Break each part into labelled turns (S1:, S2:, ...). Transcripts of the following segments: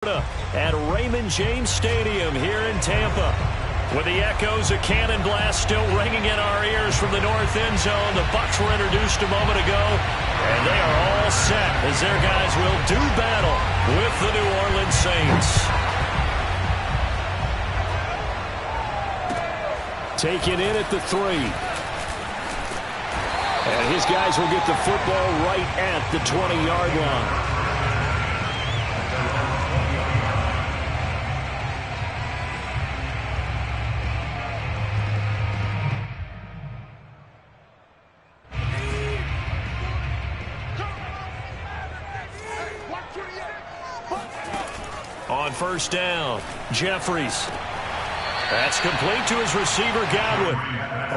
S1: At Raymond James Stadium here in Tampa. With the echoes of cannon blast still ringing in our ears from the north end zone, the Bucs were introduced a moment ago, and they are all set as their guys will do battle with the New Orleans Saints. Taken in at the 3. And his guys will get the football right at the 20-yard line. On first down, Jeffries. That's complete to his receiver, Godwin.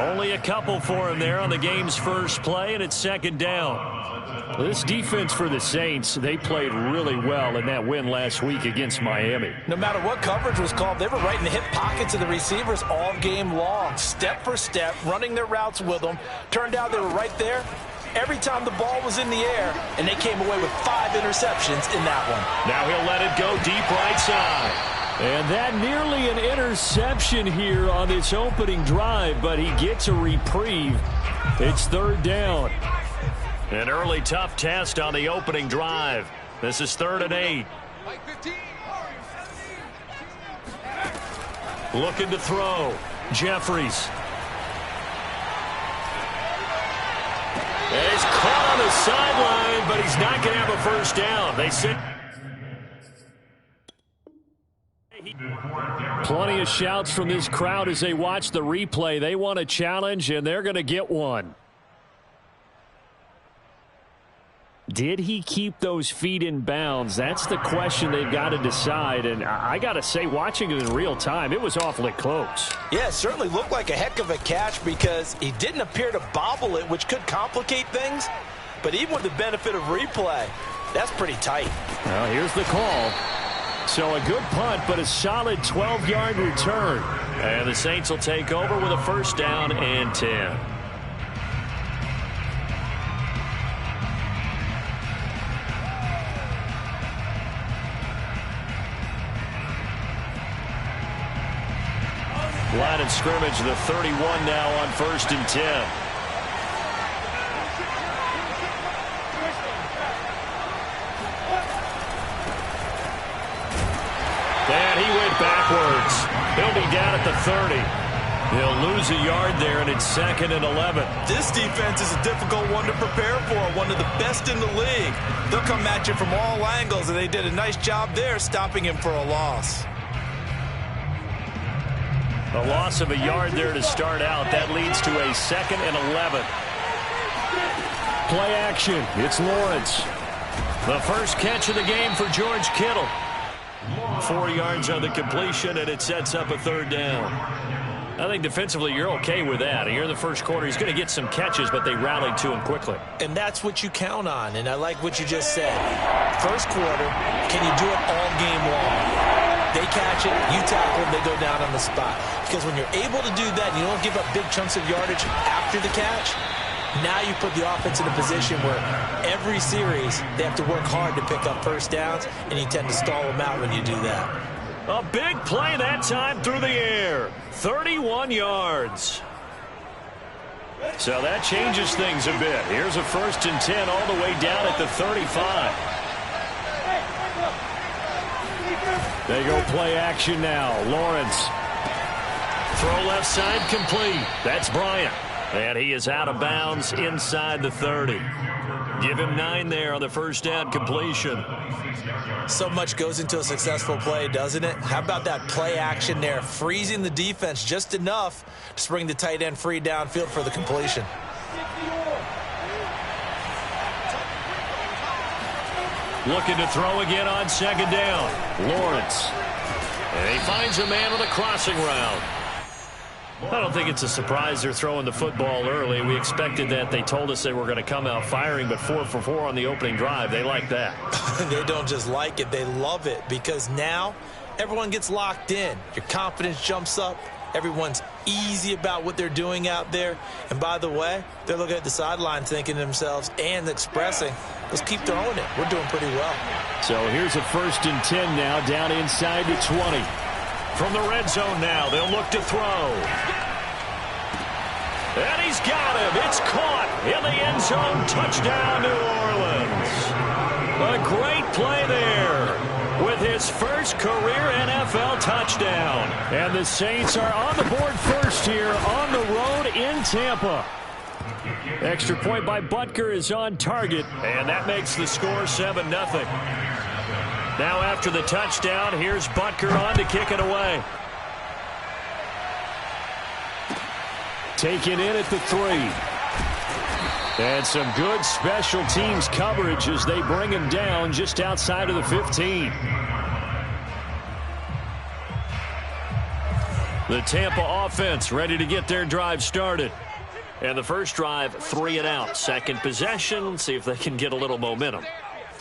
S1: Only a couple for him there on the game's first play, and it's second down. This defense for the Saints, they played really well in that win last week against Miami.
S2: No matter what coverage was called, they were right in the hip pockets of the receivers all game long, step for step, running their routes with them. Turned out they were right there every time the ball was in the air, and they came away with 5 interceptions in that one.
S1: Now he'll let it go deep right side. And that nearly an interception here on this opening drive, but he gets a reprieve. It's third down. An early tough test on the opening drive. This is 3rd and 8. Looking to throw. Jeffries. And he's caught on the sideline, but he's not going to have a first down. They sit. Plenty of shouts from this crowd as they watch the replay. They want a challenge, and they're going to get one. Did he keep those feet in bounds? That's the question they've got to decide. And I got to say, watching it in real time, it was awfully close.
S2: Yeah, it certainly looked like a heck of a catch because he didn't appear to bobble it, which could complicate things. But even with the benefit of replay, that's pretty tight.
S1: Well, here's the call. So a good punt, but a solid 12-yard return. And the Saints will take over with a first down and 10. Line of scrimmage, the 31 now on 1st and 10. And he went backwards. He'll be down at the 30. He'll lose a yard there, and it's 2nd and 11.
S2: This defense is a difficult one to prepare for, one of the best in the league. They'll come at you from all angles, and they did a nice job there stopping him for a loss.
S1: A loss of a yard there to start out. That leads to a 2nd and 11. Play action. It's Lawrence. The first catch of the game for George Kittle. 4 yards on the completion, and it sets up a 3rd down. I think defensively you're okay with that. Here in the first quarter, he's going to get some catches, but they rallied to him quickly.
S2: And that's what you count on, and I like what you just said. First quarter, can you do it all game long? They catch it, you tackle them, they go down on the spot. Because when you're able to do that, and you don't give up big chunks of yardage after the catch, now you put the offense in a position where every series they have to work hard to pick up first downs, and you tend to stall them out when you do that.
S1: A big play that time through the air. 31 yards. So that changes things a bit. Here's a 1st and 10 all the way down at the 35. They go play action now. Lawrence. Throw left side complete. That's Bryant. And he is out of bounds inside the 30. Give him 9 there on the first down completion.
S2: So much goes into a successful play, doesn't it? How about that play action there? Freezing the defense just enough to bring the tight end free downfield for the completion.
S1: Looking to throw again on 2nd down. Lawrence. And he finds a man on a crossing route. I don't think it's a surprise they're throwing the football early. We expected that. They told us they were going to come out firing, but 4 for 4 on the opening drive. They like that.
S2: They don't just like it. They love it because now everyone gets locked in. Your confidence jumps up. Everyone's easy about what they're doing out there. And by the way, they're looking at the sideline thinking to themselves and expressing, let's keep throwing it. We're doing pretty well.
S1: So here's a 1st and 10 now down inside the 20. From the red zone now, they'll look to throw. And he's got him. It's caught in the end zone. Touchdown, New Orleans. A great play there with his first career NFL touchdown. And the Saints are on the board first here on the road in Tampa. Extra point by Butker is on target, and that makes the score 7-0. Now after the touchdown, here's Butker on to kick it away. Taken in at the 3. And some good special teams coverage as they bring him down just outside of the 15. The Tampa offense ready to get their drive started. And the first drive, 3 and out. Second possession, see if they can get a little momentum.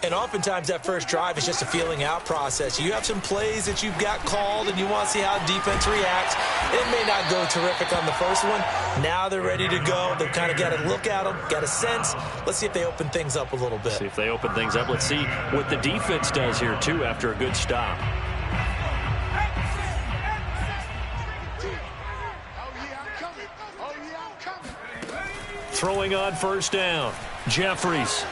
S2: And oftentimes that first drive is just a feeling out process. You have some plays that you've got called and you want to see how defense reacts. It may not go terrific on the first one. Now they're ready to go. They've kind of got to look at them, got a sense. Let's see if they open things up a little bit.
S1: See if they open things up. Let's see what the defense does here, too, after a good stop. Throwing on first down. Jeffries.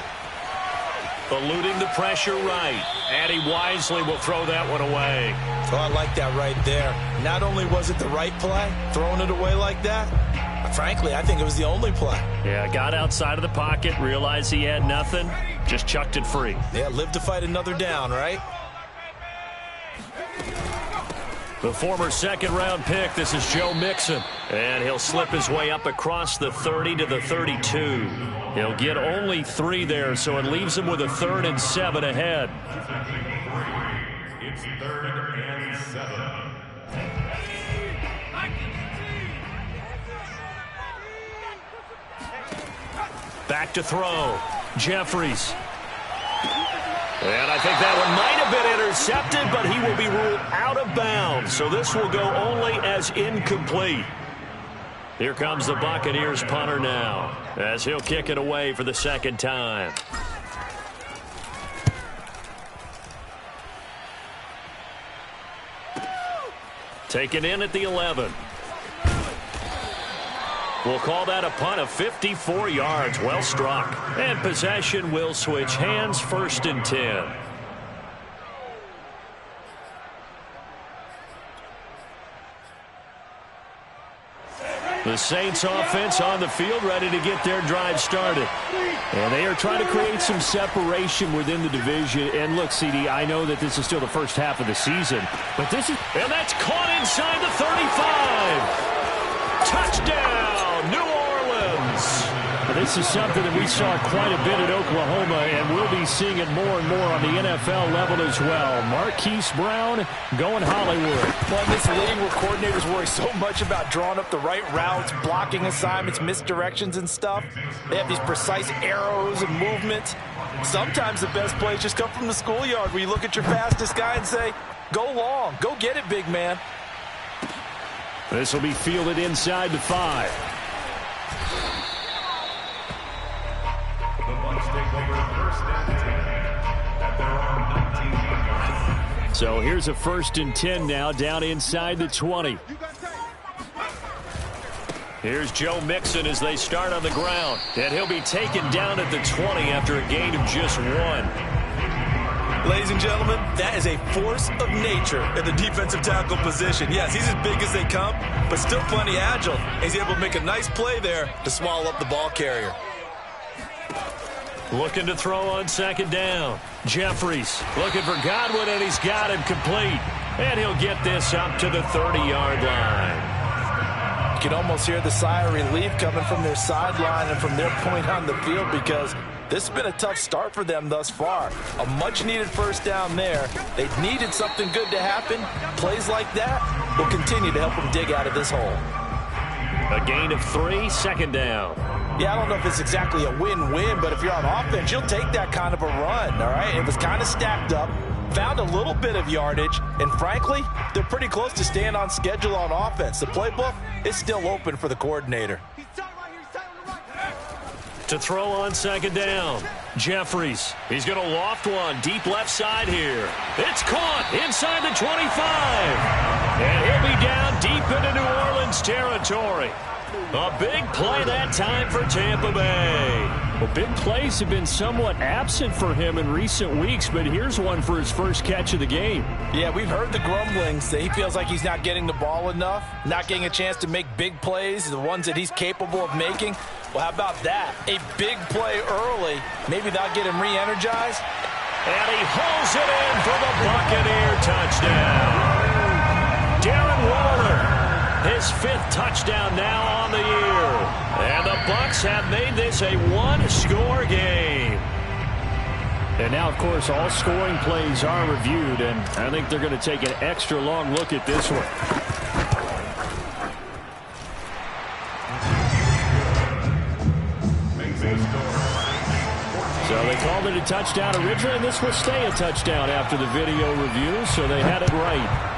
S1: Eluding the pressure right. And he wisely will throw that one away.
S2: Oh, I like that right there. Not only was it the right play, throwing it away like that, frankly, I think it was the only play.
S1: Yeah, got outside of the pocket, realized he had nothing, just chucked it free.
S2: Yeah, live to fight another down, right?
S1: The former second-round pick, this is Joe Mixon. And he'll slip his way up across the 30 to the 32. He'll get only 3 there, so it leaves him with a 3rd and 7 ahead.
S3: It's 3rd and 7.
S1: Back to throw. Jeffries. And I think that one might have been intercepted, but he will be ruled out of bounds. So this will go only as incomplete. Here comes the Buccaneers punter now, as he'll kick it away for the second time. Taken in at the 11. We'll call that a punt of 54 yards. Well struck. And possession will switch hands, 1st and 10. The Saints offense on the field ready to get their drive started. And they are trying to create some separation within the division. And look, CD, I know that this is still the first half of the season, but this is... And that's caught inside the 35. Touchdown, New Orleans. This is something that we saw quite a bit at Oklahoma, and we'll be seeing it more and more on the NFL level as well. Marquise Brown going Hollywood.
S4: Well, in this league where coordinators worry so much about drawing up the right routes, blocking assignments, misdirections and stuff, they have these precise arrows and movements. Sometimes the best plays just come from the schoolyard where you look at your fastest guy and say, go long, go get it, big man.
S1: This will be fielded inside the 5.
S3: The Bucs take over 1st and 10 at their own 19.
S1: So here's a 1st and 10 now down inside the 20. Here's Joe Mixon as they start on the ground. And he'll be taken down at the 20 after a gain of just 1.
S2: Ladies and gentlemen, that is a force of nature in the defensive tackle position. Yes, he's as big as they come, but still plenty agile. He's able to make a nice play there to swallow up the ball carrier.
S1: Looking to throw on second down. Jeffries looking for Godwin, and he's got him complete. And he'll get this up to the 30-yard line.
S4: You can almost hear the sigh of relief coming from their sideline and from their point on the field, because this has been a tough start for them thus far. A much-needed first down there. They needed something good to happen. Plays like that will continue to help them dig out of this hole.
S1: A gain of 3, second down.
S4: Yeah, I don't know if it's exactly a win-win, but if you're on offense, you'll take that kind of a run, all right? It was kind of stacked up. found a little bit of yardage, and frankly, they're pretty close to staying on schedule on offense. The playbook is still open for the coordinator.
S1: To throw on second down, Jeffries. He's going to loft one deep left side here. It's caught inside the 25. And he'll be down deep into New Orleans territory. A big play that time for Tampa Bay.
S5: Well, big plays have been somewhat absent for him in recent weeks, but here's one for his first catch of the game.
S4: Yeah, we've heard the grumblings that he feels like he's not getting the ball enough, not getting a chance to make big plays, the ones that he's capable of making. Well, how about that? A big play early. Maybe that'll get him re-energized.
S1: And he hauls it in for the Buccaneer touchdown. Darren Waller. His 5th touchdown now on the year. And the Bucs have made this a one-score game.
S5: And now, of course, all scoring plays are reviewed, and I think they're going to take an extra long look at this one. So they called it a touchdown originally, and this will stay a touchdown after the video review, so they had it right.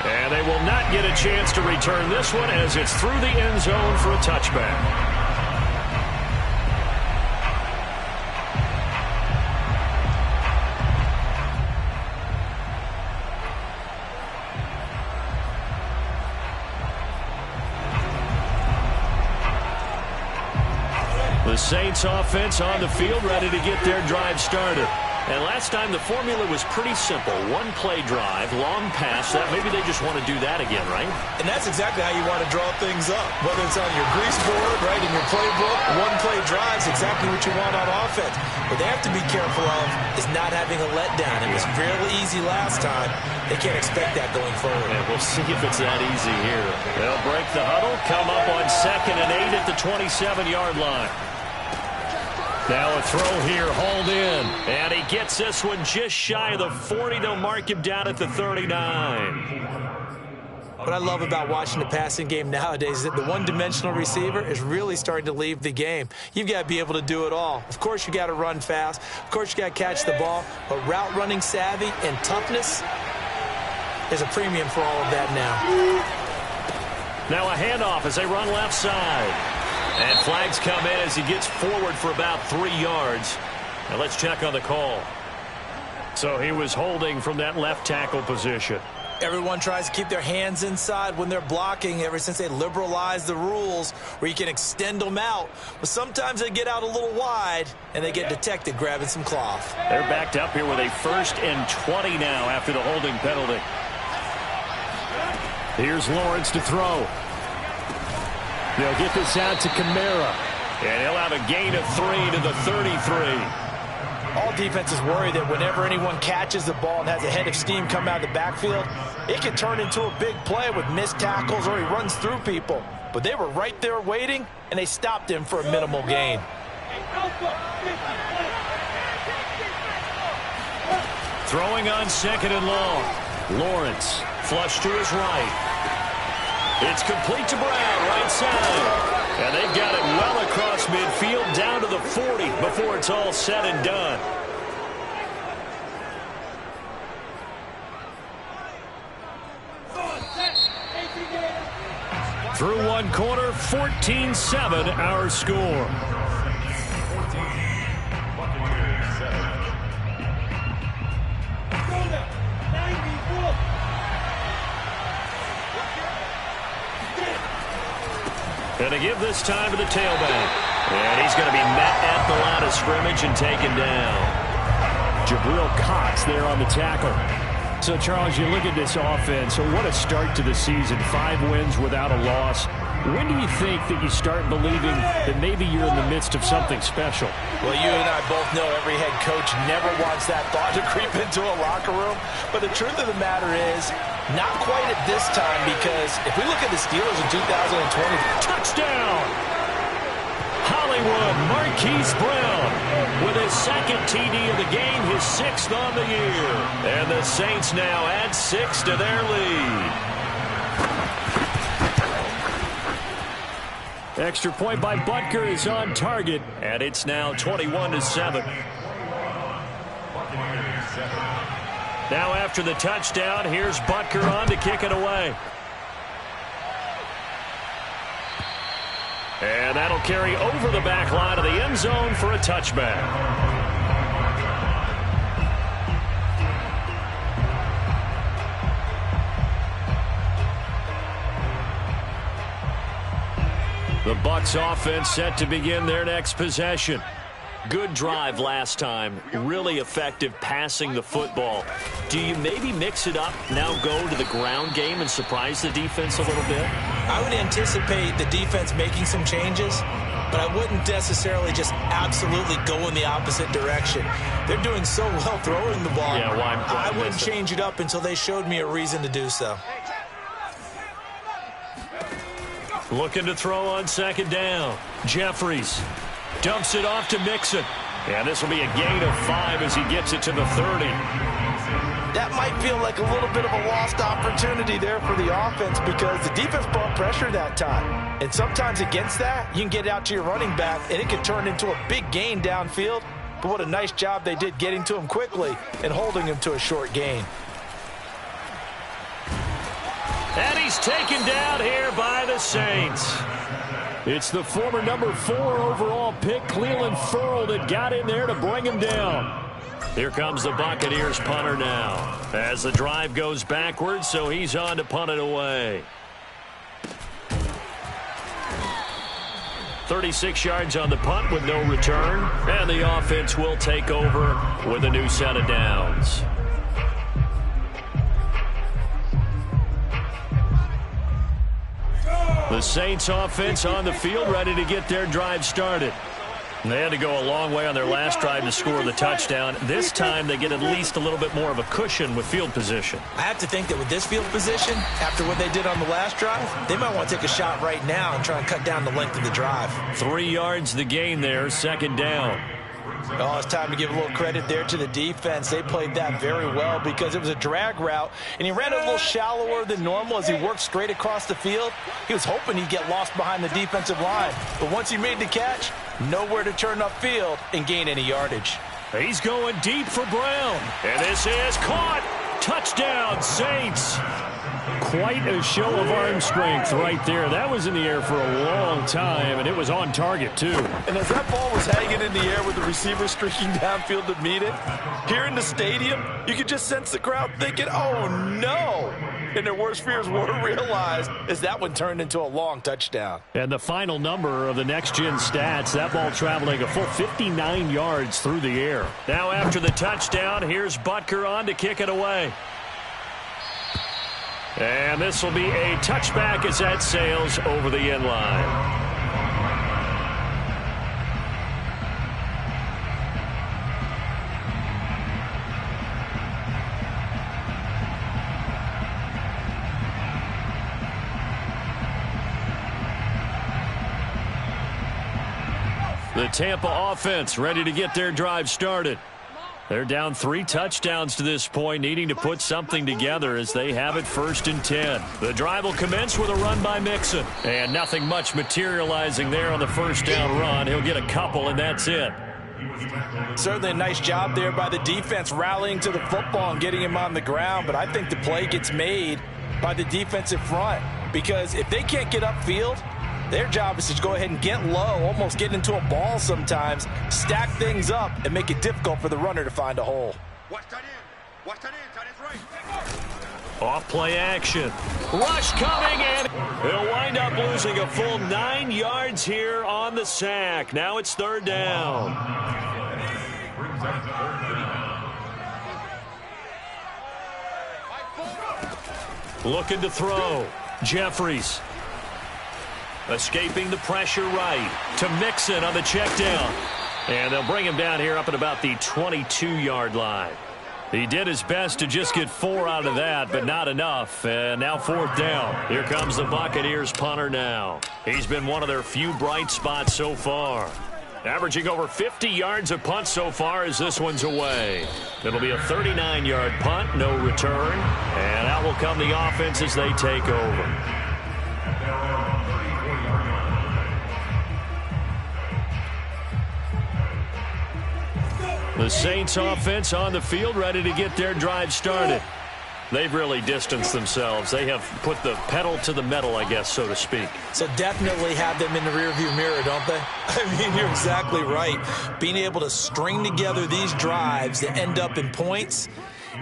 S1: And they will not get a chance to return this one as it's through the end zone for a touchback. The Saints offense on the field ready to get their drive started. And last time the formula was pretty simple. One-play drive, long pass. That maybe they just want to do that again, right?
S2: And that's exactly how you want to draw things up. Whether it's on your grease board, right, in your playbook, one-play drive is exactly what you want on offense. What they have to be careful of is not having a letdown. It was fairly easy last time. They can't expect that going forward.
S1: And we'll see if it's that easy here. They'll break the huddle, come up on 2nd and 8 at the 27-yard line. Now a throw here, hauled in. And he gets this one just shy of the 40. They'll mark him down at the 39.
S2: What I love about watching the passing game nowadays is that the one-dimensional receiver is really starting to leave the game. You've got to be able to do it all. Of course, you got to run fast. Of course, you got to catch the ball. But route running savvy and toughness is a premium for all of that now.
S1: Now a handoff as they run left side. And flags come in as he gets forward for about 3 yards. Now let's check on the call. So he was holding from that left tackle position.
S2: Everyone tries to keep their hands inside when they're blocking ever since they liberalized the rules where you can extend them out. But sometimes they get out a little wide and they get detected grabbing some cloth.
S1: They're backed up here with a 1st and 20 now after the holding penalty. Here's Lawrence to throw.
S5: They'll get this out to Kamara.
S1: And he'll have a gain of 3 to the 33.
S4: All defenses worry that whenever anyone catches the ball and has a head of steam come out of the backfield, it can turn into a big play with missed tackles or he runs through people. But they were right there waiting, and they stopped him for a minimal gain.
S1: Throwing on 2nd and long. Lawrence, flush to his right. It's complete to Brown, right side. And they've got it well across midfield, down to the 40 before it's all said and done. Through one quarter, 14-7 our score. And to give this time to the tailback. And he's going to be met at the line of scrimmage and taken down.
S5: Jabril Cox there on the tackle. So, Charles, you look at this offense. So what a start to the season. 5 wins without a loss. When do you think that you start believing that maybe you're in the midst of something special?
S4: Well, you and I both know every head coach never wants that thought to creep into a locker room. But the truth of the matter is, not quite at this time, because if we look at the Steelers in 2020,
S1: touchdown! Hollywood Marquise Brown with his 2nd TD of the game, his 6th on the year. And the Saints now add 6 to their lead.
S5: Extra point by Butker is on target.
S1: And it's now 21-7. Now after the touchdown, here's Butker on to kick it away. And that'll carry over the back line of the end zone for a touchback. The Bucs offense set to begin their next possession. Good drive last time. Really effective passing the football. Do you maybe mix it up, now go to the ground game and surprise the defense a little bit?
S2: I would anticipate the defense making some changes, but I wouldn't necessarily just absolutely go in the opposite direction. They're doing so well throwing the ball.
S1: Yeah, why
S2: I wouldn't change it up until they showed me a reason to do so.
S1: Looking to throw on second down. Jeffries dumps it off to Mixon. And this will be a gain of 5 as he gets it to the 30.
S4: That might feel like a little bit of a lost opportunity there for the offense because the defense brought pressure that time. And sometimes against that, you can get out to your running back, and it can turn into a big gain downfield. But what a nice job they did getting to him quickly and holding him to a short gain.
S1: And he's taken down here by the Saints.
S5: It's the former number 4 overall pick, Cleveland Ferrell, that got in there to bring him down.
S1: Here comes the Buccaneers punter now. As the drive goes backwards, so he's on to punt it away. 36 yards on the punt with no return. And the offense will take over with a new set of downs. The Saints offense on the field, ready to get their drive started. They had to go a long way on their last drive to score the touchdown. This time they get at least a little bit more of a cushion with field position.
S2: I have to think that with this field position, after what they did on the last drive, they might want to take a shot right now and try and cut down the length of the drive.
S1: 3 yards the gain there, second down.
S4: Oh, it's time to give a little credit there to the defense. They played that very well because it was a drag route, and he ran a little shallower than normal as he worked straight across the field. He was hoping he'd get lost behind the defensive line, but once he made the catch, nowhere to turn upfield and gain any yardage.
S1: He's going deep for Brown, and this is caught. Touchdown, Saints.
S5: Quite a show of arm strength right there. That was in the air for a long time, and it was on target, too.
S4: And as that ball was hanging in the air with the receiver streaking downfield to meet it, here in the stadium, you could just sense the crowd thinking, oh, no. And their worst fears were realized as that one turned into a long touchdown.
S5: And the final number of the next-gen stats, that ball traveling a full 59 yards through the air.
S1: Now after the touchdown, here's Butker on to kick it away. And this will be a touchback as that sails over the end line. The Tampa offense ready to get their drive started. They're down 3 touchdowns to this point, needing to put something together as they have it 1st and 10. The drive will commence with a run by Mixon. And nothing much materializing there on the first down run. He'll get a couple, and that's it.
S4: Certainly a nice job there by the defense rallying to the football and getting him on the ground. But I think the play gets made by the defensive front because if they can't get upfield, their job is to go ahead and get low, almost get into a ball sometimes, stack things up, and make it difficult for the runner to find a hole.
S1: Off play action. Rush coming, and he'll wind up losing a full 9 yards here on the sack. Now it's 3rd down. Looking to throw. Jeffries. Escaping the pressure right to Mixon on the check down. And they'll bring him down here up at about the 22-yard line. He did his best to just get 4 out of that, but not enough. And now 4th down. Here comes the Buccaneers punter now. He's been one of their few bright spots so far. Averaging over 50 yards a punt so far as this one's away. It'll be a 39-yard punt, no return. And out will come the offense as they take over. The Saints offense on the field, ready to get their drive started. They've really distanced themselves. They have put the pedal to the metal, I guess, so to speak.
S2: So definitely have them in the rearview mirror, don't they? I mean, you're exactly right. Being able to string together these drives that end up in points,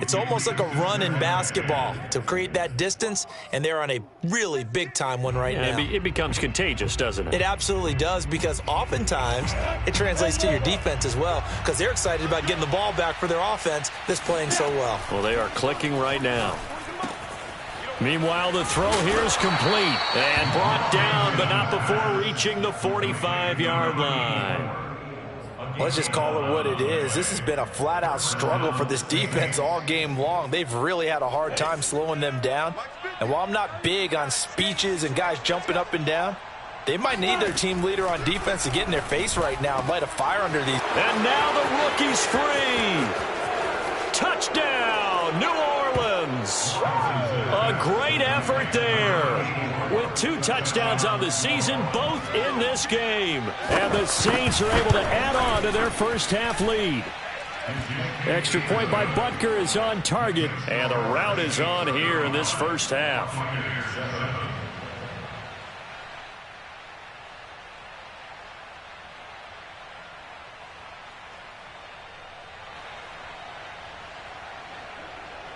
S2: it's almost like a run in basketball to create that distance, and they're on a really big-time one right now.
S1: It becomes contagious, doesn't it?
S2: It absolutely does, because oftentimes it translates to your defense as well, because they're excited about getting the ball back for their offense that's playing so well.
S1: Well, they are clicking right now. Meanwhile, the throw here is complete and brought down, but not before reaching the 45-yard line.
S4: Let's just call it what it is. This has been a flat-out struggle for this defense all game long. They've really had a hard time slowing them down. And while I'm not big on speeches and guys jumping up and down, they might need their team leader on defense to get in their face right now and light a fire under these.
S1: And now the rookie's free. Touchdown, New Orleans. A great effort there. With 2 touchdowns on the season, both in this game. And the Saints are able to add on to their first half lead. Extra point by Butker is on target. And the route is on here in this first half.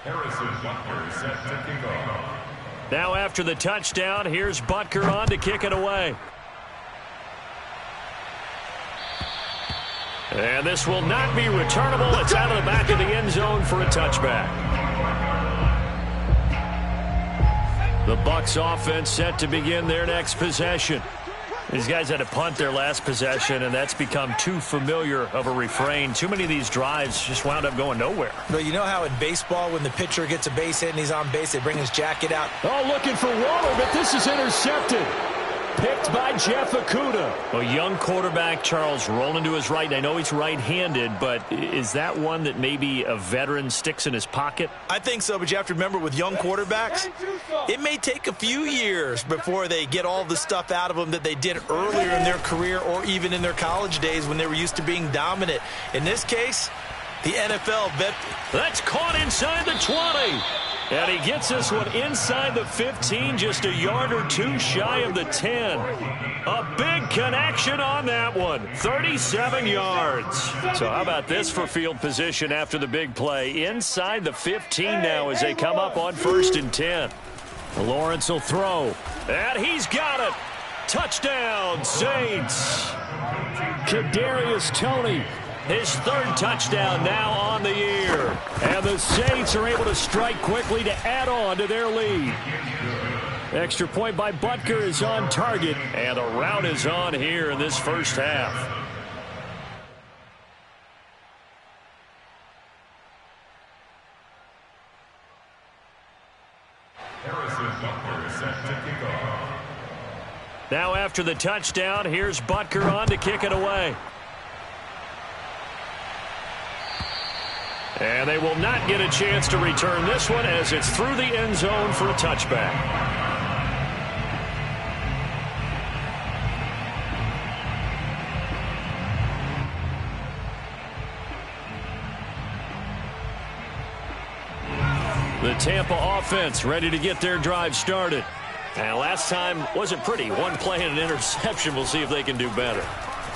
S3: Harrison Butker set to kick off.
S1: Now after the touchdown, here's Butker on to kick it away. And this will not be returnable. It's out of the back of the end zone for a touchback. The Bucs offense set to begin their next possession. These guys had to punt their last possession, and that's become too familiar of a refrain. Too many of these drives just wound up going nowhere.
S2: Well, you know how in baseball, when the pitcher gets a base hit and he's on base, they bring his jacket out?
S5: Oh, looking for Waller, but this is intercepted. Picked by Jeff Okudah.
S1: A young quarterback, Charles, rolling to his right. I know he's right-handed, but is that one that maybe a veteran sticks in his pocket?
S2: I think so, but you have to remember with young quarterbacks, it may take a few years before they get all the stuff out of them that they did earlier in their career or even in their college days when they were used to being dominant. In this case, the NFL bet.
S1: That's caught inside the 20. And he gets this one inside the 15, just a yard or two shy of the 10. A big connection on that one, 37 yards. So how about this for field position after the big play? Inside the 15 now as they come up on 1st and 10. Lawrence will throw, and he's got it. Touchdown, Saints.
S5: Kadarius Toney.
S1: His 3rd touchdown now on the year.
S5: And the Saints are able to strike quickly to add on to their lead. Extra point by Butker is on target.
S1: And the route is on here in this first half.
S3: Harrison Butker set to kick off.
S1: Now after the touchdown, here's Butker on to kick it away. And they will not get a chance to return this one as it's through the end zone for a touchback. The Tampa offense ready to get their drive started. And last time wasn't pretty. One play and an interception. We'll see if they can do better.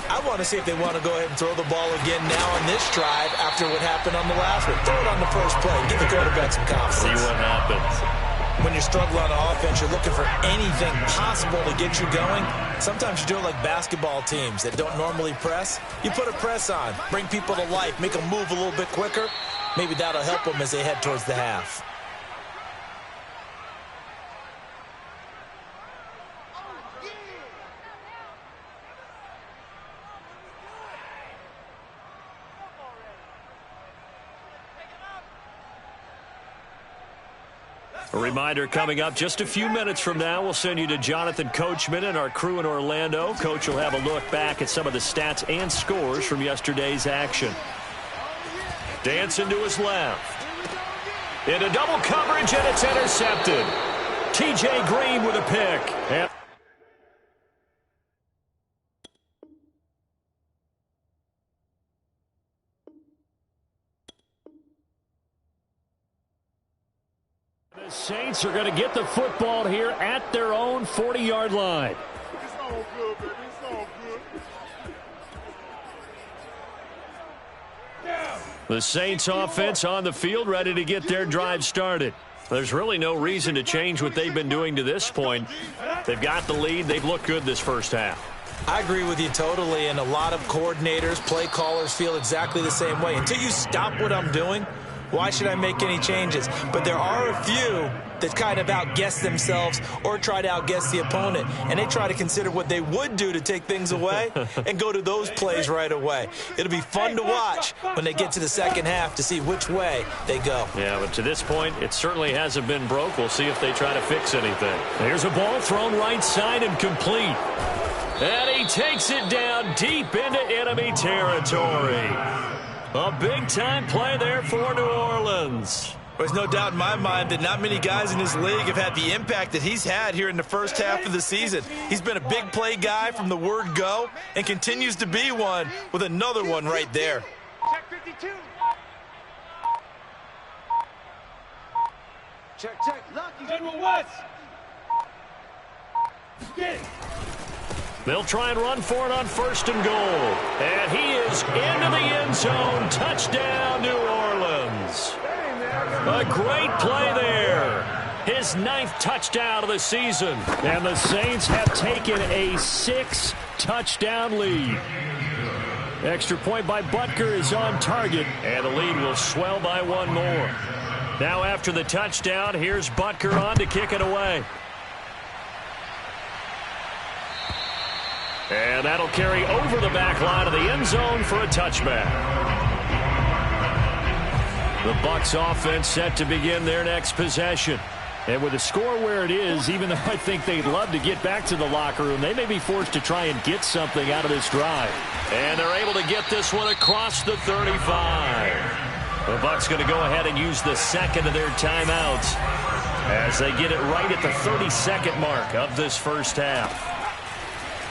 S2: I want to see if they want to go ahead and throw the ball again now on this drive after what happened on the last one. Throw it on the first play. Give the quarterback some confidence.
S1: See what happens.
S2: When you're struggling on offense, you're looking for anything possible to get you going. Sometimes you do it like basketball teams that don't normally press. You put a press on, bring people to life, make them move a little bit quicker. Maybe that'll help them as they head towards the half.
S1: A reminder coming up just a few minutes from now, we'll send you to Jonathan Coachman and our crew in Orlando. Coach will have a look back at some of the stats and scores from yesterday's action. Dancing to his left. Into double coverage, and it's intercepted. T.J. Green with a pick. And
S5: The Saints are going to get the football here at their own 40-yard line.
S6: It's all good, baby. It's all good.
S1: The Saints offense on the field, ready to get their drive started. There's really no reason to change what they've been doing to this point. They've got the lead. They've looked good this first half.
S2: I agree with you totally, and a lot of coordinators, play callers feel exactly the same way. Until you stop what I'm doing, why should I make any changes? But there are a few that kind of outguess themselves or try to outguess the opponent, and they try to consider what they would do to take things away and go to those plays right away. It'll be fun to watch when they get to the second half to see which way they go.
S1: Yeah, but to this point, it certainly hasn't been broke. We'll see if they try to fix anything. There's a ball thrown right side and complete. And he takes it down deep into enemy territory. A big-time play there for New Orleans.
S4: There's no doubt in my mind that not many guys in this league have had the impact that he's had here in the first half of the season. He's been a big play guy from the word go and continues to be one with another one right there.
S6: Check 52. Check. Lucky. General West. Get it.
S1: They'll try and run for it on 1st and goal. And he is into the end zone. Touchdown, New Orleans. A great play there. His 9th touchdown of the season.
S5: And the Saints have taken a 6-touchdown lead. Extra point by Butker is on target.
S1: And the lead will swell by one more. Now after the touchdown, here's Butker on to kick it away. And that'll carry over the back line of the end zone for a touchback. The Bucs offense set to begin their next possession.
S5: And with the score where it is, even though I think they'd love to get back to the locker room, they may be forced to try and get something out of this drive.
S1: And they're able to get this one across the 35. The Bucs going to go ahead and use the second of their timeouts as they get it right at the 32nd mark of this first half.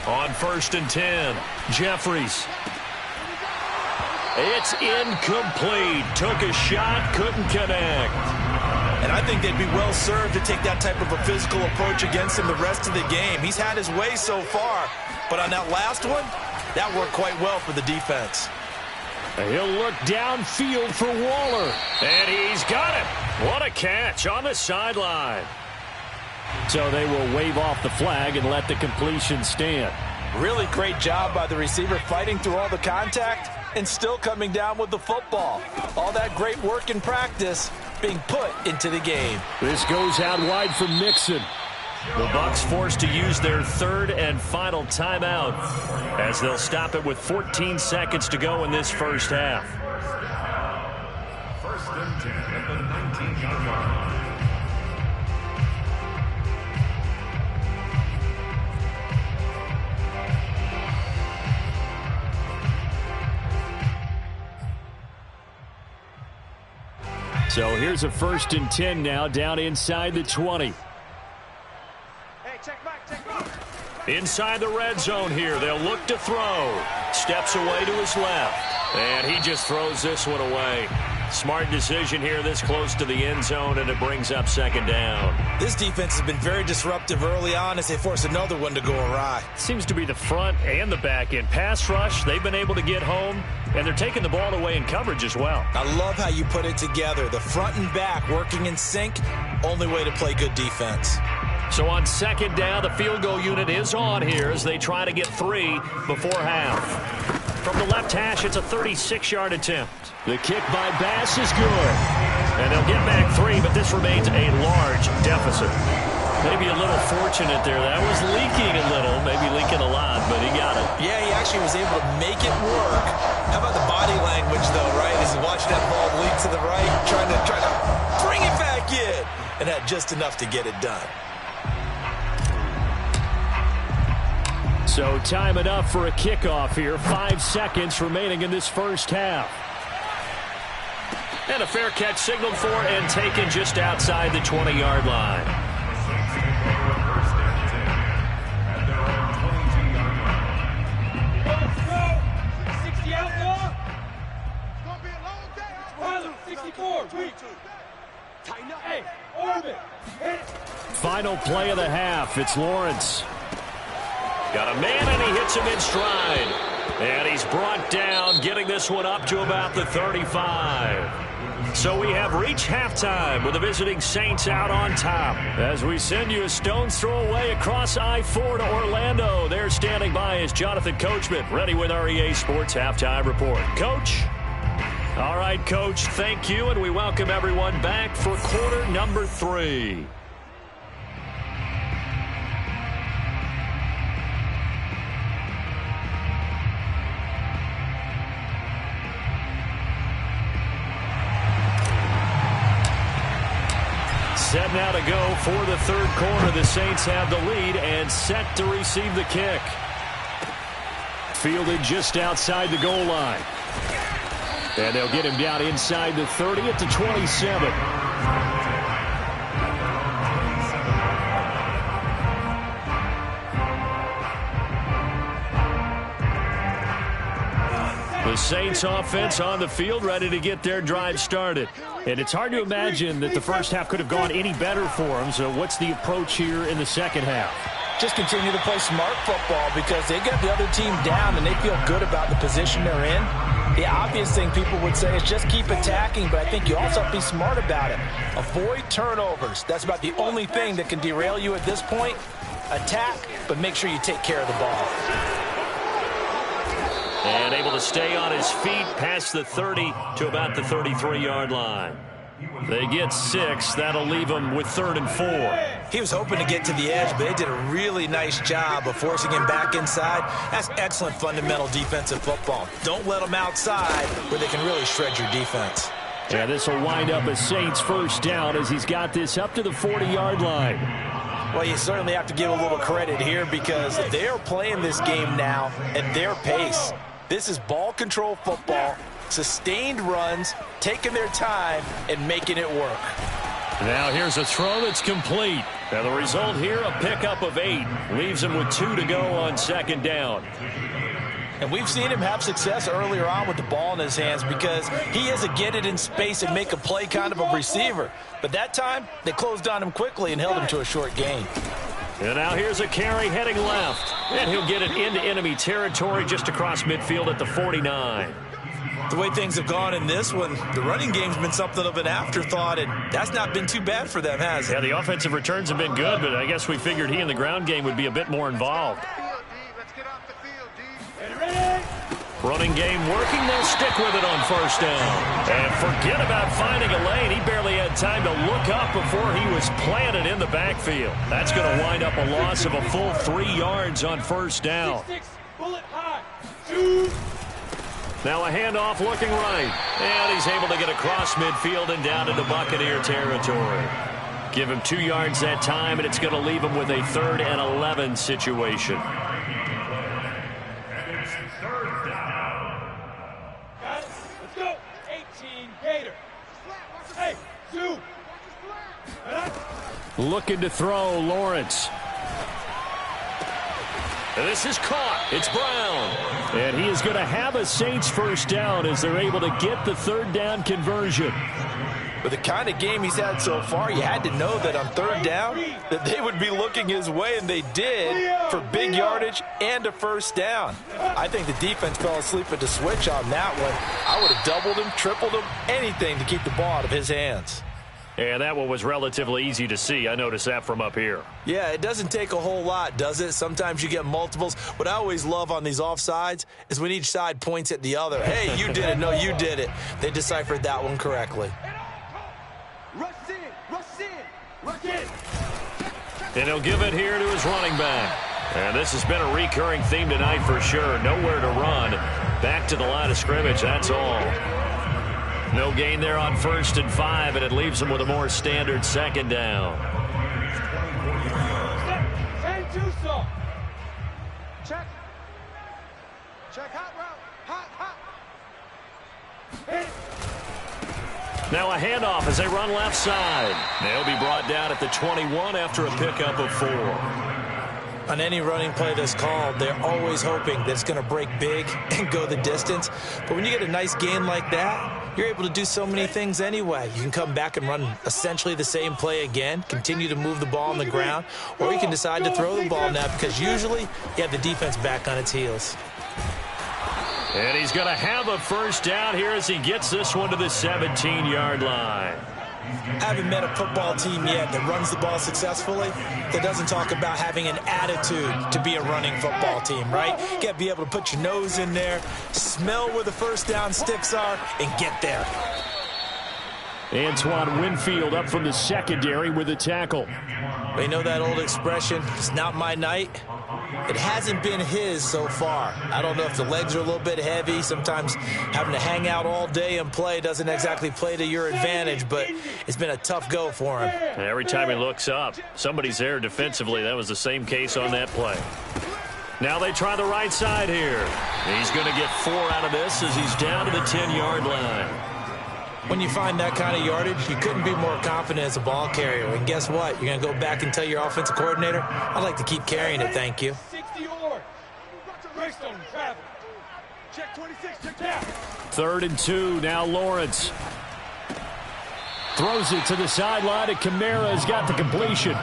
S1: On 1st and 10, Jeffries. It's incomplete. Took a shot, couldn't connect.
S4: And I think they'd be well served to take that type of a physical approach against him the rest of the game. He's had his way so far, but on that last one, that worked quite well for the defense.
S5: He'll look downfield for Waller.
S1: And he's got it. What a catch on the sideline.
S5: So they will wave off the flag and let the completion stand.
S4: Really great job by the receiver fighting through all the contact and still coming down with the football. All that great work in practice being put into the game.
S5: This goes out wide for Mixon.
S1: The Bucs forced to use their 3rd and final timeout as they'll stop it with 14 seconds to go in this first half.
S3: 1st and 10 at the 19-yard line.
S5: So here's a 1st and 10 now down inside the 20.
S6: Hey, check back.
S1: Inside the red zone here, they'll look to throw. Steps away to his left. And he just throws this one away. Smart decision here this close to the end zone, and it brings up 2nd down.
S2: This defense has been very disruptive early on as they force another one to go awry.
S1: Seems to be the front and the back end. Pass rush, they've been able to get home, and they're taking the ball away in coverage as well.
S2: I love how you put it together. The front and back working in sync, only way to play good defense.
S1: So on 2nd down, the field goal unit is on here as they try to get 3 before half. From the left hash, it's a 36-yard attempt.
S5: The kick by Bass is good.
S1: And they'll get back 3, but this remains a large deficit. Maybe a little fortunate there. That was leaking a little, maybe leaking a lot, but he got it.
S2: Yeah, he actually was able to make it work. How about the body language, though, right? As he's watching that ball leak to the right, trying to bring it back in, and had just enough to get it done.
S5: So time enough for a kickoff here. 5 seconds remaining in this first half.
S1: And a fair catch signaled for and taken just outside the 20-yard line.
S3: At their own 22-yard line.
S6: 60 outlaw. It's going to be a long day. 64.
S5: Final play of the half. It's Lawrence.
S1: Got a man, and he hits him in stride. And he's brought down, getting this one up to about the 35. So we have reached halftime with the visiting Saints out on top. As we send you a stone's throw away across I-4 to Orlando. There standing by is Jonathan Coachman, ready with our EA Sports Halftime Report. Coach? All right, Coach, thank you, and we welcome everyone back for quarter number 3. Set now to go for the third quarter. The Saints have the lead and set to receive the kick. Fielded just outside the goal line. And they'll get him down inside the 30 at the 27. The Saints offense on the field, ready to get their drive started. And it's hard to imagine that the first half could have gone any better for them. So what's the approach here in the second half?
S2: Just continue to play smart football because they get the other team down and they feel good about the position they're in. The obvious thing people would say is just keep attacking, but I think you also have to be smart about it. Avoid turnovers. That's about the only thing that can derail you at this point. Attack, but make sure you take care of the ball.
S1: And able to stay on his feet past the 30 to about the 33-yard line. They get 6. That'll leave them with 3rd and 4.
S2: He was hoping to get to the edge, but they did a really nice job of forcing him back inside. That's excellent fundamental defensive football. Don't let them outside where they can really shred your defense.
S5: Yeah, this will wind up a Saints first down as he's got this up to the 40-yard line.
S2: Well, you certainly have to give a little credit here because they're playing this game now at their pace. This is ball control football, sustained runs, taking their time, and making it work.
S1: Now here's a throw that's complete. Now the result here, a pickup of 8. Leaves him with 2 to go on second down.
S2: And we've seen him have success earlier on with the ball in his hands because he is a get it in space and make a play kind of a receiver. But that time, they closed on him quickly and held him to a short gain.
S1: And now here's a carry heading left. And he'll get it into enemy territory just across midfield at the 49.
S2: The way things have gone in this one, the running game's been something of an afterthought, and that's not been too bad for them, has it?
S1: Yeah, the offensive returns have been good, but I guess we figured he in the ground game would be a bit more involved. Running game working, they'll stick with it on first down. And forget about finding a lane. He barely had time to look up before he was planted in the backfield. That's going to wind up a loss of a full 3 yards on first down. Now a handoff looking right. And he's able to get across midfield and down into Buccaneer territory. Give him 2 yards that time, and it's going to leave him with a 3rd and 11 situation.
S5: Looking to throw, Lawrence.
S1: And this is caught. It's Brown.
S5: And he is going to have a Saints first down as they're able to get the 3rd down conversion.
S2: With the kind of game he's had so far, you had to know that on 3rd down that they would be looking his way, and they did for big yardage and a first down. I think the defense fell asleep at the switch on that one. I would have doubled him, tripled him, anything to keep the ball out of his hands.
S1: And that one was relatively easy to see. I noticed that from up here.
S2: Yeah, it doesn't take a whole lot, does it? Sometimes you get multiples. What I always love on these offsides is when each side points at the other. Hey, you did it. No, you did it. They deciphered that one correctly.
S1: And he'll give it here to his running back. And this has been a recurring theme tonight for sure. Nowhere to run. Back to the line of scrimmage, that's all. No gain there on 1st and 5, and it leaves them with a more standard second down.
S6: Check. Check, hot route. Hot.
S1: Now a handoff as they run left side. They'll be brought down at the 21 after a pickup of 4.
S2: On any running play that's called, they're always hoping that it's going to break big and go the distance. But when you get a nice gain like that, you're able to do so many things anyway. You can come back and run essentially the same play again, continue to move the ball on the ground, or you can decide to throw the ball now because usually you have the defense back on its heels.
S1: And he's going to have a first down here as he gets this one to the 17-yard line.
S2: I haven't met a football team yet that runs the ball successfully that doesn't talk about having an attitude to be a running football team, right? You got to be able to put your nose in there, smell where the first down sticks are, and get there.
S5: Antoine Winfield up from the secondary with a tackle.
S2: You know that old expression, it's not my night? It hasn't been his so far. I don't know if the legs are a little bit heavy. Sometimes having to hang out all day and play doesn't exactly play to your advantage, but it's been a tough go for him.
S1: And every time he looks up, somebody's there defensively. That was the same case on that play. Now they try the right side here. He's going to get 4 out of this as he's down to the 10-yard line.
S2: When you find that kind of yardage, you couldn't be more confident as a ball carrier. And guess what? You're going to go back and tell your offensive coordinator, I'd like to keep carrying it, thank you.
S6: 60 yards. Greystone, travel. Check 26, check down.
S5: 3rd and 2, now Lawrence. Throws it to the sideline, and Kamara's got the completion.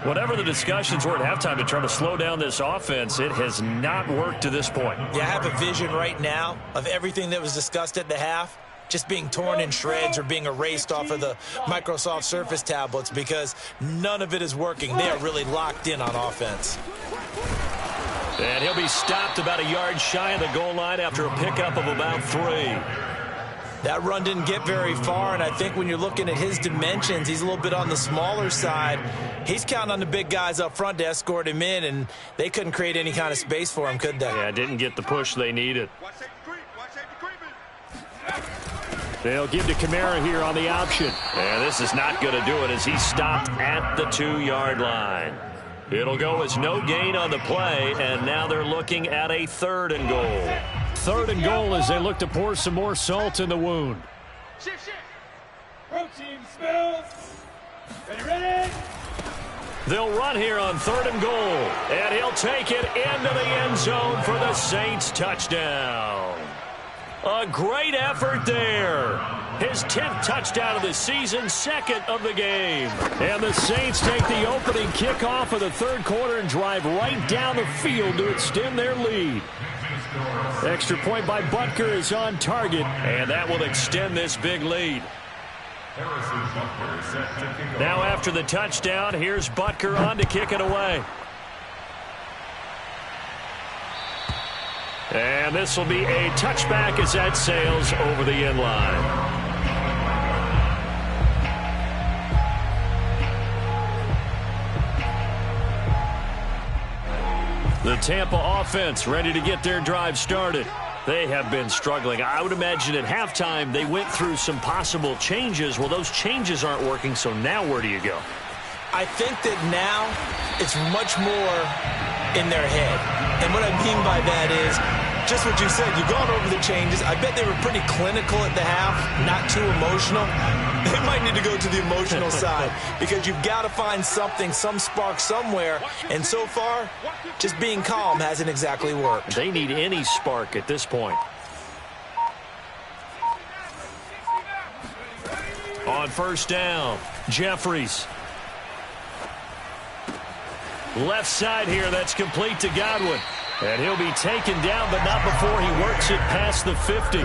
S1: Whatever the discussions were at halftime to try to slow down this offense, it has not worked to this point.
S2: Yeah, I have a vision right now of everything that was discussed at the half just being torn in shreds or being erased off of the Microsoft Surface tablets because none of it is working. They are really locked in on offense.
S1: And he'll be stopped about a yard shy of the goal line after a pickup of about 3.
S2: That run didn't get very far, and I think when you're looking at his dimensions, he's a little bit on the smaller side. He's counting on the big guys up front to escort him in, and they couldn't create any kind of space for him, could they?
S1: Yeah, didn't get the push they needed.
S5: They'll give to Kamara here on the option.
S1: And this is not going to do it as he's stopped at the 2-yard line. It'll go as no gain on the play, and now they're looking at a 3rd and goal.
S5: 3rd and goal as they look to pour some more salt in the wound.
S6: Shift. Protein spills. Ready?
S1: They'll run here on 3rd and goal, and he'll take it into the end zone for the Saints touchdown. A great effort there. His 10th touchdown of the season, 2nd of the game.
S5: And the Saints take the opening kickoff of the 3rd quarter and drive right down the field to extend their lead. Extra point by Butker is on target,
S1: and that will extend this big lead. Now after the touchdown, here's Butker on to kick it away. And this will be a touchback as that sails over the end line. The Tampa offense ready to get their drive started. They have been struggling. I would imagine at halftime they went through some possible changes. Well, those changes aren't working, so now where do you go?
S2: I think that now it's much more in their head. And what I mean by that is just what you said. You've gone over the changes. I bet they were pretty clinical at the half, not too emotional. They might need to go to the emotional side because you've got to find something, some spark somewhere. And so far, just being calm hasn't exactly worked.
S1: They need any spark at this point. On 1st down, Jeffries. Left side here, that's complete to Godwin. And he'll be taken down, but not before he works it past the 50.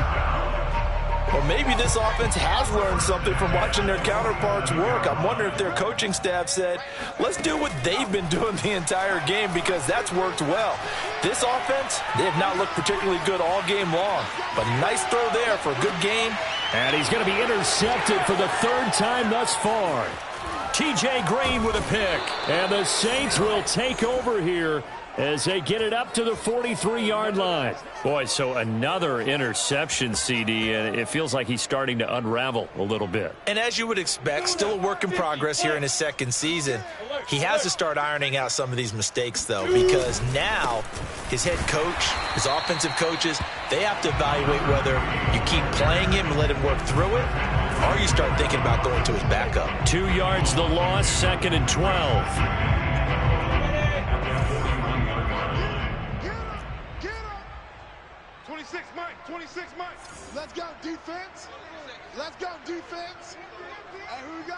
S4: Well, maybe this offense has learned something from watching their counterparts work. I'm wondering if their coaching staff said, let's do what they've been doing the entire game because that's worked well. This offense, they have not looked particularly good all game long. But nice throw there for a good game.
S5: And he's going to be intercepted for the 3rd time thus far.
S1: T.J. Green with a pick.
S5: And the Saints will take over here as they get it up to the 43-yard line.
S1: Boy, so another interception, CD, and it feels like he's starting to unravel a little bit.
S2: And as you would expect, still a work in progress here in his 2nd season. He has to start ironing out some of these mistakes, though, because now his head coach, his offensive coaches, they have to evaluate whether you keep playing him and let him work through it, or you start thinking about going to his backup.
S1: 2 yards the loss, 2nd and 12.
S6: Get up. 26, Mike. 26 months.
S7: Let's go, defense. Let's go, defense. Hey, here we go.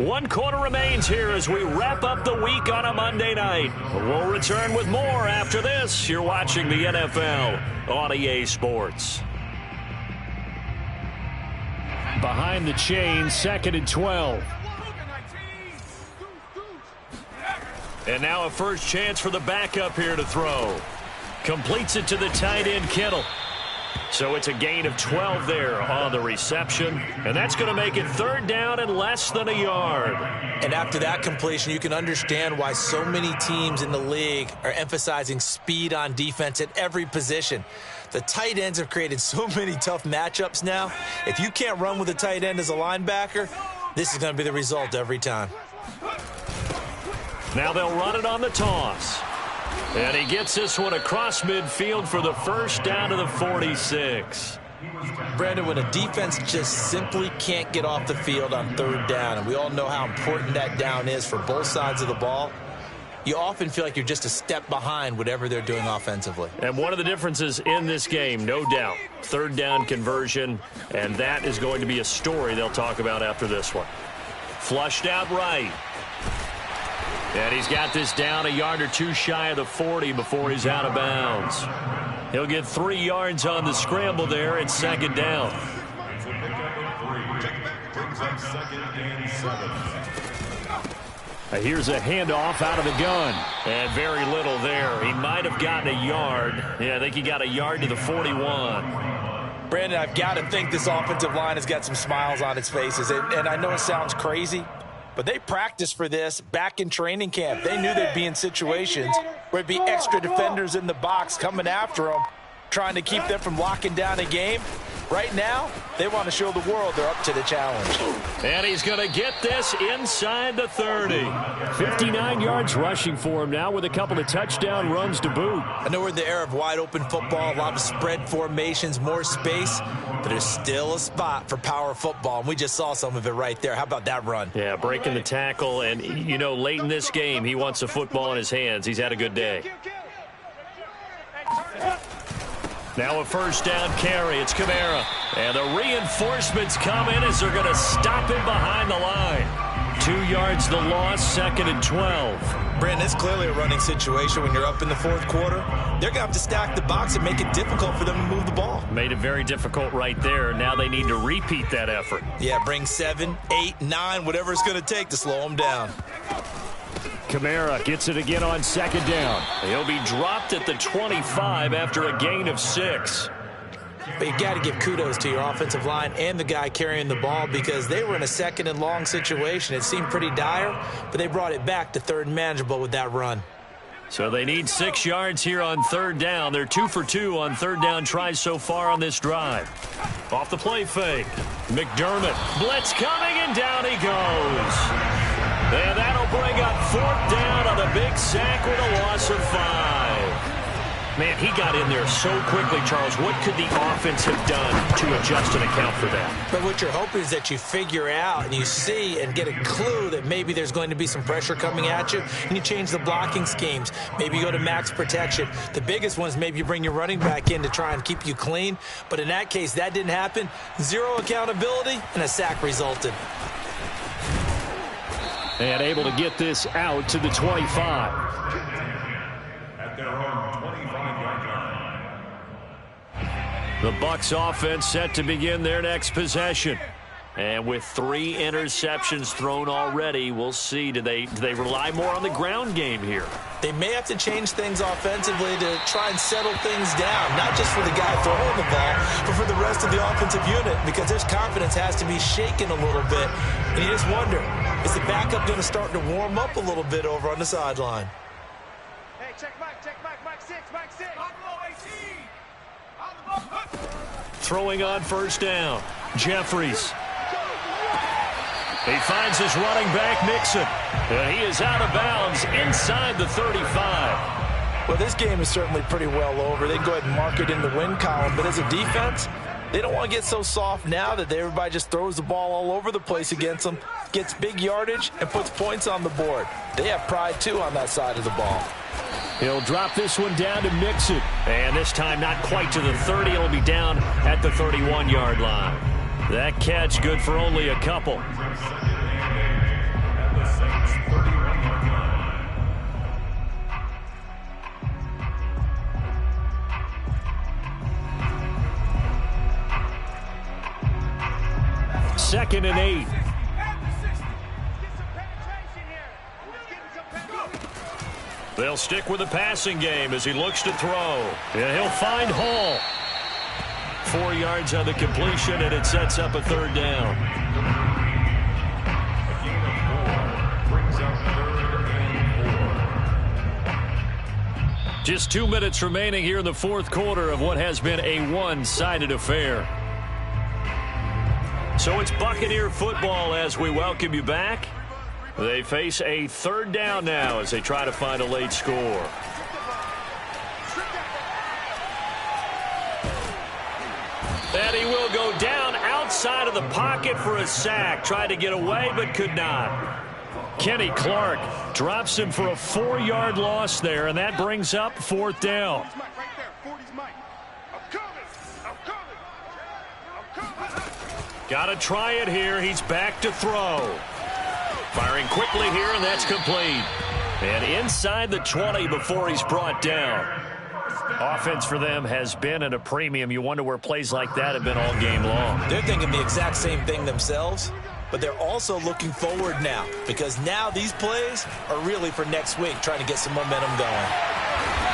S1: One quarter remains here as we wrap up the week on a Monday night. We'll return with more after this. You're watching the NFL on EA Sports.
S5: Behind the chain, 2nd and 12.
S1: And now a first chance for the backup here to throw. Completes it to the tight end, Kittle. So it's a gain of 12 there on the reception. And that's going to make it 3rd down and less than a yard.
S2: And after that completion, you can understand why so many teams in the league are emphasizing speed on defense at every position. The tight ends have created so many tough matchups now. If you can't run with a tight end as a linebacker, this is going to be the result every time.
S1: Now they'll run it on the toss. And he gets this one across midfield for the first down to the 46.
S2: Brandon, when a defense just simply can't get off the field on 3rd down, and we all know how important that down is for both sides of the ball, you often feel like you're just a step behind whatever they're doing offensively.
S1: And one of the differences in this game, no doubt, 3rd down conversion, and that is going to be a story they'll talk about after this one. Flushed out right. And he's got this down a yard or 2 shy of the 40 before he's out of bounds. He'll get 3 yards on the scramble there at 2nd down.
S3: It's a pickup of 3. Brings up 2nd and 7.
S5: Here's a handoff out of the gun.
S1: And very little there. He might have gotten a yard. Yeah, I think he got a yard to the 41.
S2: Brandon, I've got to think this offensive line has got some smiles on its faces. And I know it sounds crazy, but they practiced for this back in training camp. They knew they'd be in situations where it'd be extra defenders in the box coming after them, trying to keep them from locking down a game. Right now, they want to show the world they're up to the challenge.
S1: And he's going to get this inside the 30.
S5: 59 yards rushing for him now with a couple of touchdown runs to boot.
S2: I know we're in the era of wide-open football, a lot of spread formations, more space, but there's still a spot for power football, and we just saw some of it right there. How about that run?
S1: Yeah, breaking the tackle, and, you know, late in this game, he wants the football in his hands. He's had a good day. Now a first down carry. It's Kamara. And the reinforcements come in as they're going to stop him behind the line. 2 yards the loss, 2nd and 12.
S2: Brandon, it's clearly a running situation when you're up in the 4th quarter. They're going to have to stack the box and make it difficult for them to move the ball.
S1: Made it very difficult right there. Now they need to repeat that effort.
S2: Yeah, bring 7, 8, 9, whatever it's going to take to slow them down.
S5: Kamara gets it again on 2nd down.
S1: He'll be dropped at the 25 after a gain of 6.
S2: But you got to give kudos to your offensive line and the guy carrying the ball because they were in a 2nd and long situation. It seemed pretty dire, but they brought it back to 3rd and manageable with that run.
S1: So they need 6 yards here on 3rd down. They're 2 for 2 on 3rd down tries so far on this drive. Off the play fake. McDermott. Blitz coming, and down he goes. And that'll bring up 4th down on a big sack with a loss of 5. Man, he got in there so quickly, Charles. What could the offense have done to adjust and account for that?
S2: But what you're hoping is that you figure out and you see and get a clue that maybe there's going to be some pressure coming at you, and you change the blocking schemes. Maybe you go to max protection. The biggest one is maybe you bring your running back in to try and keep you clean. But in that case, that didn't happen. 0 accountability, and a sack resulted.
S5: And able to get this out to the 25.
S3: At their own 25-yard line.
S1: The Bucs offense set to begin their next possession. And with 3 interceptions thrown already, we'll see. Do they rely more on the ground game here?
S2: They may have to change things offensively to try and settle things down, not just for the guy throwing the ball, but for the rest of the offensive unit, because their confidence has to be shaken a little bit. And you just wonder, is the backup going to start to warm up a little bit over on the sideline?
S6: Hey, check back, Mike 6, Mike 6.
S1: Throwing on first down. Jeffries. He finds his running back, Mixon. And he is out of bounds inside the 35.
S2: Well, this game is certainly pretty well over. They can go ahead and mark it in the win column. But as a defense,
S4: They don't want to get so soft now that everybody just throws the ball all over the place against them, gets big yardage, and puts points on the board. They have pride, too, on that side of the ball.
S5: He'll drop this one down to mix it. And this time not quite to the 30. It'll be down at the 31-yard line. That catch good for only a couple. Second and 8. They'll stick with the passing game as he looks to throw. And he'll find Hall. 4 yards on the completion, and it sets up a third down.
S3: A gain of 4 brings up 3rd and 4.
S5: Just 2 minutes remaining here in the fourth quarter of what has been a one-sided affair. So it's Buccaneer football as we welcome you back. They face a third down now as they try to find a late score. And he will go down outside of the pocket for a sack. Tried to get away but could not. Kenny Clark drops him for a 4-yard loss there, and that brings up fourth down. Got to try it here. He's back to throw. Firing quickly here, and that's complete. And inside the 20 before he's brought down. Offense for them has been at a premium. You wonder where plays like that have been all game long.
S2: They're thinking the exact same thing themselves, but they're also looking forward now because now these plays are really for next week, trying to get some momentum going.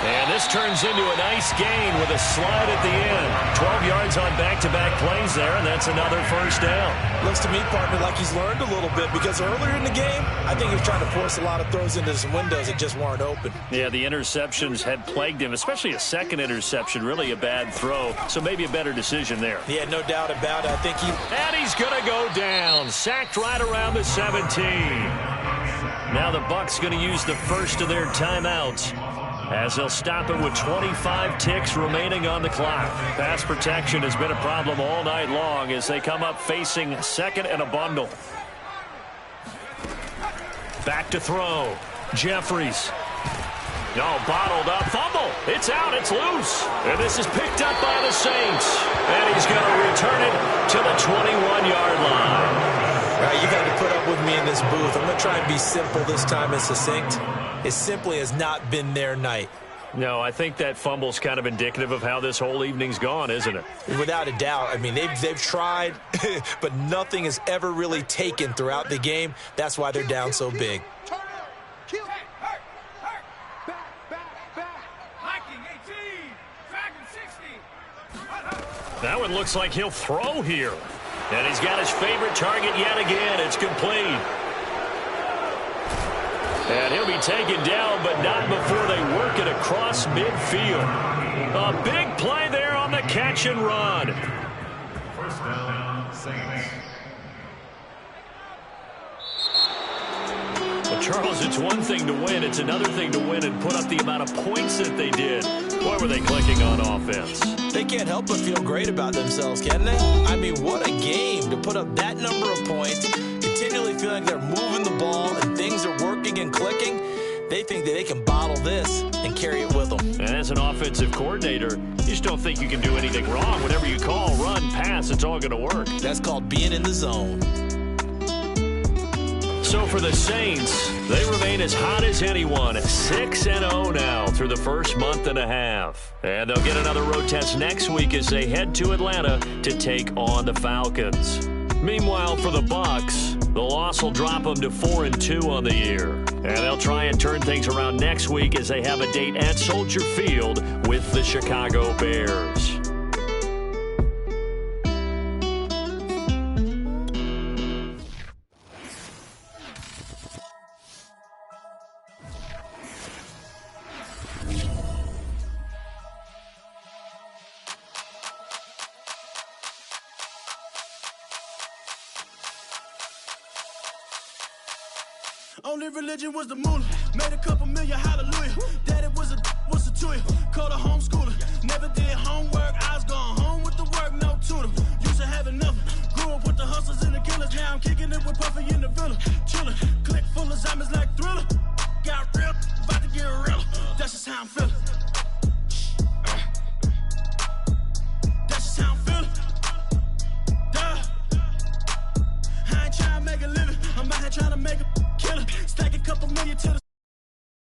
S5: And this turns into a nice gain with a slide at the end. 12 yards on back-to-back plays there, and that's another first down.
S2: Looks to me, partner, like he's learned a little bit because earlier in the game, I think he was trying to force a lot of throws into some windows that just weren't open.
S5: Yeah, the interceptions had plagued him, especially a second interception, really a bad throw. So maybe a better decision there.
S2: Yeah, no doubt about it. I think
S5: And he's going to go down. Sacked right around the 17. Now the Bucs going to use the first of their timeouts, as they'll stop it with 25 ticks remaining on the clock. Pass protection has been a problem all night long as they come up facing second and a bundle. Back to throw. Jeffries. No, bottled up. Fumble. It's out. It's loose. And this is picked up by the Saints. And he's going to return it to the 21-yard line.
S2: All right, you got to put up with me in this booth. I'm going to try and be simple this time and succinct. It simply has not been their night.
S5: No, I think that fumble's kind of indicative of how this whole evening's gone, isn't it?
S2: Without a doubt. I mean, they've tried, but nothing has ever really taken throughout the game. That's why they're down so big.
S5: That one looks like he'll throw here. And he's got his favorite target yet again. It's complete. And he'll be taken down, but not before they work it across midfield. A big play there on the catch and run.
S3: First down, Saints.
S5: Well, Charles, it's one thing to win. It's another thing to win and put up the amount of points that they did. Boy, were they clicking on offense.
S2: They can't help but feel great about themselves, can they? I mean, what a game to put up that number of points, continually feeling they're moving the ball and things are working and clicking. They think that they can bottle this and carry it with them.
S5: And as an offensive coordinator, you just don't think you can do anything wrong. Whatever you call, run, pass, it's all going to work.
S2: That's called being in the zone.
S5: So for the Saints, they remain as hot as anyone, 6-0 now through the first month and a half. And they'll get another road test next week as they head to Atlanta to take on the Falcons. Meanwhile, for the Bucs, the loss will drop them to 4-2 on the year. And they'll try and turn things around next week as they have a date at Soldier Field with the Chicago Bears.
S8: Only religion was the moolah. Made a couple million, hallelujah. Daddy was a to you. Called a homeschooler. Never did homework. I was going home with the work. like no tutor. Used to have enough. Grew up with the hustlers and the killers. Now I'm kicking it with Puffy in the villa. Chillin', click full of zombies like Thriller. Got real, about to get real. That's just how I'm feeling.